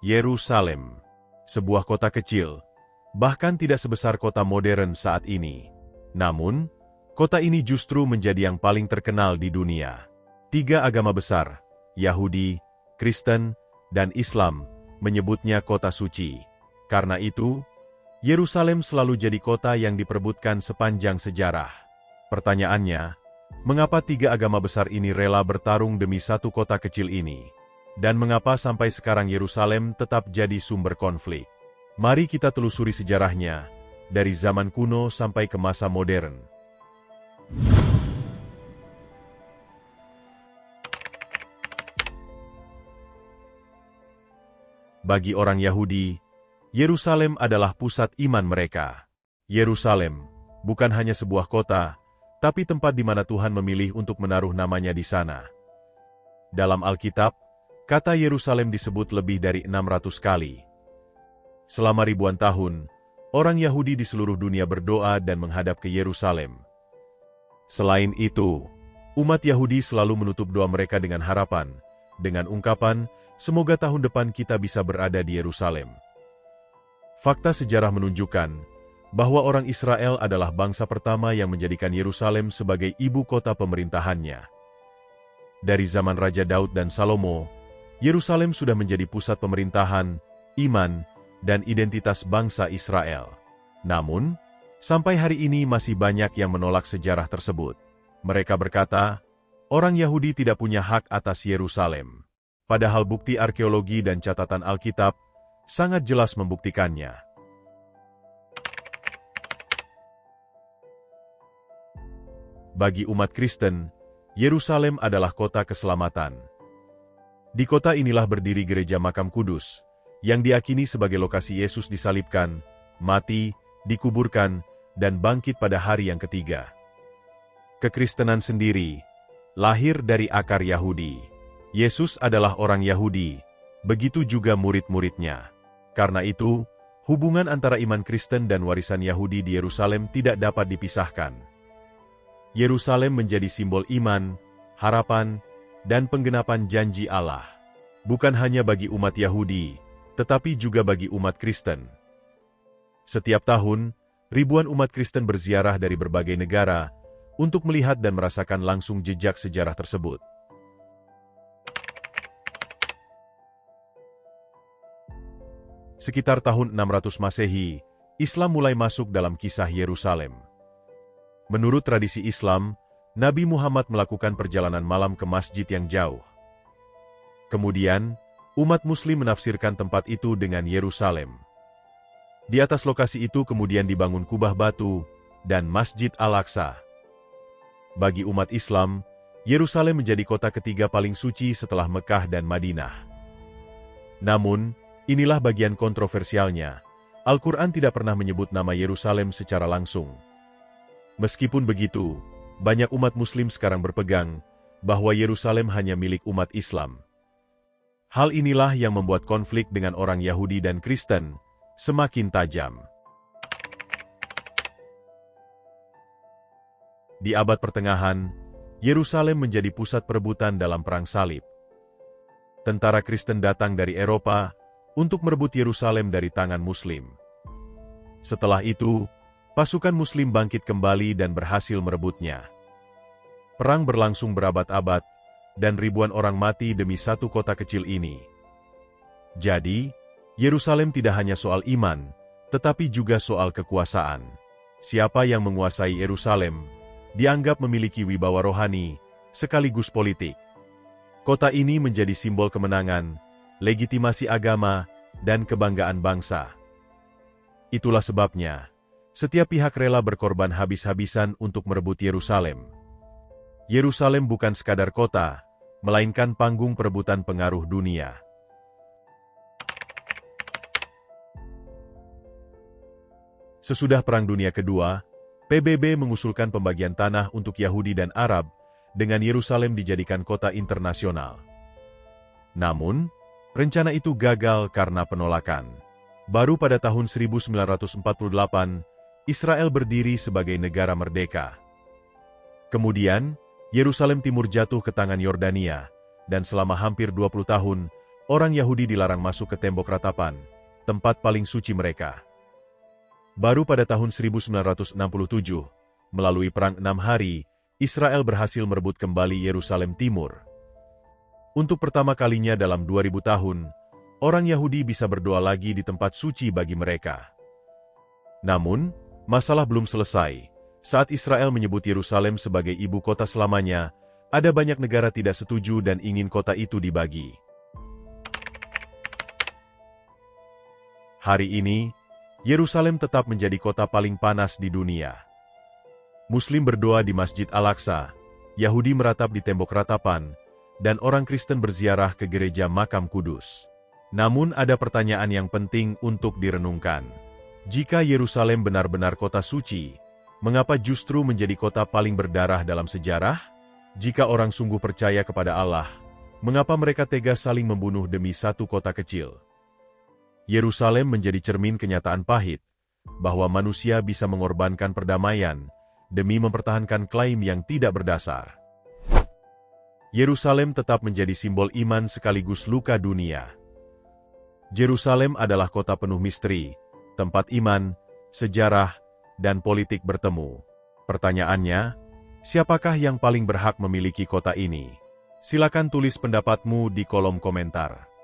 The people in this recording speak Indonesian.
Yerusalem. Sebuah kota kecil, bahkan tidak sebesar kota modern saat ini. Namun, kota ini justru menjadi yang paling terkenal di dunia. 3 agama besar, Yahudi, Kristen, dan Islam, menyebutnya kota suci. Karena itu, Yerusalem selalu jadi kota yang diperebutkan sepanjang sejarah. Pertanyaannya, mengapa 3 agama besar ini rela bertarung demi satu kota kecil ini? Dan mengapa sampai sekarang Yerusalem tetap jadi sumber konflik? Mari kita telusuri sejarahnya, dari zaman kuno sampai ke masa modern. Bagi orang Yahudi, Yerusalem adalah pusat iman mereka. Yerusalem bukan hanya sebuah kota, tapi tempat di mana Tuhan memilih untuk menaruh namanya di sana. Dalam Alkitab, kata Yerusalem disebut lebih dari 600 kali. Selama ribuan tahun, orang Yahudi di seluruh dunia berdoa dan menghadap ke Yerusalem. Selain itu, umat Yahudi selalu menutup doa mereka dengan harapan, dengan ungkapan, "Semoga tahun depan kita bisa berada di Yerusalem." Fakta sejarah menunjukkan bahwa orang Israel adalah bangsa pertama yang menjadikan Yerusalem sebagai ibu kota pemerintahannya. Dari zaman Raja Daud dan Salomo, Yerusalem sudah menjadi pusat pemerintahan, iman, dan identitas bangsa Israel. Namun, sampai hari ini masih banyak yang menolak sejarah tersebut. Mereka berkata, orang Yahudi tidak punya hak atas Yerusalem. Padahal bukti arkeologi dan catatan Alkitab sangat jelas membuktikannya. Bagi umat Kristen, Yerusalem adalah kota keselamatan. Di kota inilah berdiri gereja Makam Kudus, yang diyakini sebagai lokasi Yesus disalibkan, mati, dikuburkan, dan bangkit pada hari yang ketiga. Kekristenan sendiri lahir dari akar Yahudi. Yesus adalah orang Yahudi, begitu juga murid-muridnya. Karena itu, hubungan antara iman Kristen dan warisan Yahudi di Yerusalem tidak dapat dipisahkan. Yerusalem menjadi simbol iman, harapan, dan penggenapan janji Allah. Bukan hanya bagi umat Yahudi, tetapi juga bagi umat Kristen. Setiap tahun, ribuan umat Kristen berziarah dari berbagai negara untuk melihat dan merasakan langsung jejak sejarah tersebut. Sekitar tahun 600 Masehi, Islam mulai masuk dalam kisah Yerusalem. Menurut tradisi Islam, Nabi Muhammad melakukan perjalanan malam ke masjid yang jauh. Kemudian, umat Muslim menafsirkan tempat itu dengan Yerusalem. Di atas lokasi itu kemudian dibangun kubah batu dan Masjid Al-Aqsa. Bagi umat Islam, Yerusalem menjadi kota ketiga paling suci setelah Mekah dan Madinah. Namun, inilah bagian kontroversialnya. Al-Quran tidak pernah menyebut nama Yerusalem secara langsung. Meskipun begitu, banyak umat Muslim sekarang berpegang bahwa Yerusalem hanya milik umat Islam. Hal inilah yang membuat konflik dengan orang Yahudi dan Kristen semakin tajam. Di abad pertengahan, Yerusalem menjadi pusat perebutan dalam perang salib. Tentara Kristen datang dari Eropa untuk merebut Yerusalem dari tangan Muslim. Setelah itu, pasukan Muslim bangkit kembali dan berhasil merebutnya. Perang berlangsung berabad-abad, dan ribuan orang mati demi satu kota kecil ini. Jadi, Yerusalem tidak hanya soal iman, tetapi juga soal kekuasaan. Siapa yang menguasai Yerusalem, dianggap memiliki wibawa rohani, sekaligus politik. Kota ini menjadi simbol kemenangan, legitimasi agama, dan kebanggaan bangsa. Itulah sebabnya, setiap pihak rela berkorban habis-habisan untuk merebut Yerusalem. Yerusalem bukan sekadar kota, melainkan panggung perebutan pengaruh dunia. Sesudah Perang Dunia Kedua, PBB mengusulkan pembagian tanah untuk Yahudi dan Arab, dengan Yerusalem dijadikan kota internasional. Namun, rencana itu gagal karena penolakan. Baru pada tahun 1948, Israel berdiri sebagai negara merdeka. Kemudian, Yerusalem Timur jatuh ke tangan Yordania, dan selama hampir 20 tahun, orang Yahudi dilarang masuk ke tembok ratapan, tempat paling suci mereka. Baru pada tahun 1967, melalui Perang 6 Hari, Israel berhasil merebut kembali Yerusalem Timur. Untuk pertama kalinya dalam 2000 tahun, orang Yahudi bisa berdoa lagi di tempat suci bagi mereka. Namun, masalah belum selesai. Saat Israel menyebut Yerusalem sebagai ibu kota selamanya, ada banyak negara tidak setuju dan ingin kota itu dibagi. Hari ini, Yerusalem tetap menjadi kota paling panas di dunia. Muslim berdoa di Masjid Al-Aqsa, Yahudi meratap di tembok ratapan, dan orang Kristen berziarah ke gereja Makam Kudus. Namun ada pertanyaan yang penting untuk direnungkan. Jika Yerusalem benar-benar kota suci, mengapa justru menjadi kota paling berdarah dalam sejarah? Jika orang sungguh percaya kepada Allah, mengapa mereka tega saling membunuh demi satu kota kecil? Yerusalem menjadi cermin kenyataan pahit, bahwa manusia bisa mengorbankan perdamaian demi mempertahankan klaim yang tidak berdasar. Yerusalem tetap menjadi simbol iman sekaligus luka dunia. Yerusalem adalah kota penuh misteri, tempat iman, sejarah, dan politik bertemu. Pertanyaannya, siapakah yang paling berhak memiliki kota ini? Silakan tulis pendapatmu di kolom komentar.